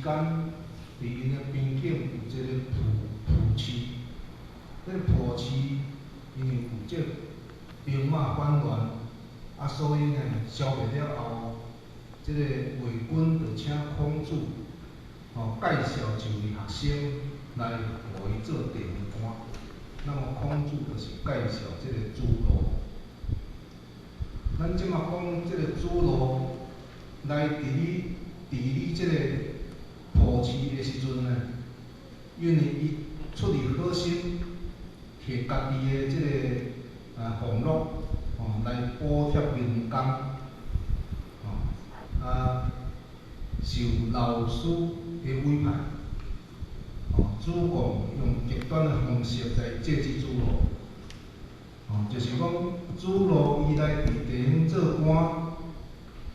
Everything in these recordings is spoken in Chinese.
间，伫因个边境有即个蒲市，这个蒲市因为有即兵马官员，啊，所以呢，消灭了后，即个伪军就请孔子介绍一位学生来互伊做地方官。那么孔子就是介绍即个朱罗。咱即马讲即个朱罗来治理即个蒲市的时阵呢，因为伊出于好心，摕家己的即个俸禄来补贴民工，受老师的委派，主公用极端的方式来制止朱罗。就是讲，主路伊来伫地方做官，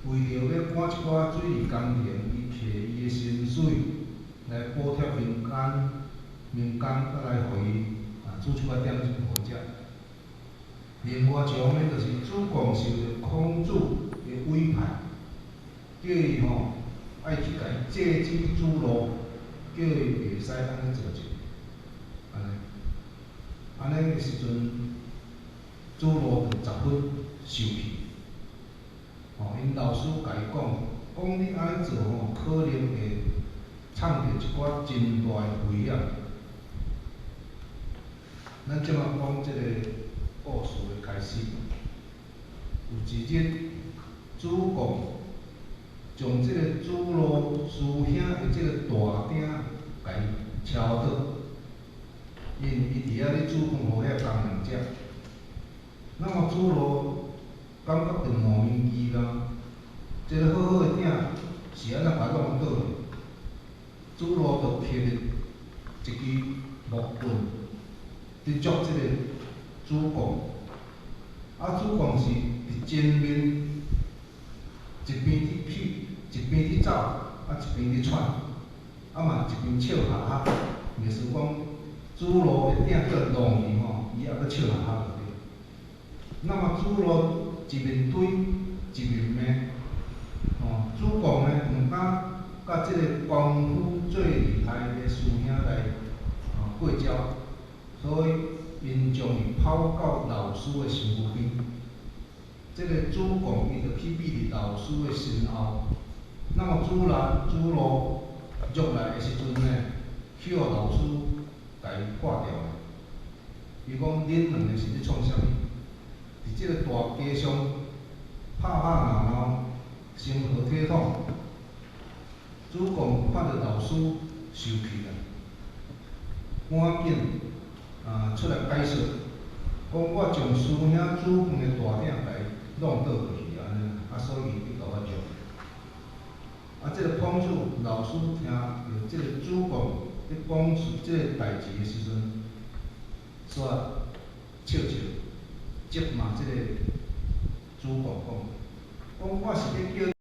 为着要赶一寡水利工程，伊摕伊的薪水来补贴民工，再来互伊煮一寡点心好食。另外一方面，就是主公受着孔子的委派，叫伊爱去甲伊制止主路，叫伊袂使安尼做者，安尼的时阵。主路就十分生气，因老师甲伊讲你安尼做可能会创着一寡真大的危险。咱即马讲即个故事的开始，有一日，主公将即个主路师兄的即个大鼎甲伊敲倒，因伊伫遐咧煮饭互遐工人食。那么主路感觉着莫名其妙，即个好好的鼎是安怎甲弄倒去？主路就摕着一支木棍，去捉即个主公。主公是伫前面一边伫去，一边伫走，一边伫喘，嘛一边笑哈哈。意思讲，主路的鼎叫弄去伊也搁笑哈哈就对。那么主路一面对一面骂，主公呢毋敢甲即个功夫最厉害的师兄来过招，所以因将伊抛到老师的身躯边。即个主公伊就去避伫老师的身后，那么主路入来的时阵呢，去互老师甲伊破掉了。伊讲恁两个是咧创啥物？伫即个大街上拍闹闹，成何体统？主公看到老师生气了，赶紧出来解释，讲我将师兄煮饭的大鼎甲伊弄倒去安尼，所以伊甲我捉。即个孔子老师听到即个主公咧讲即个代志的时阵，煞笑笑，责骂即个主公讲我是咧叫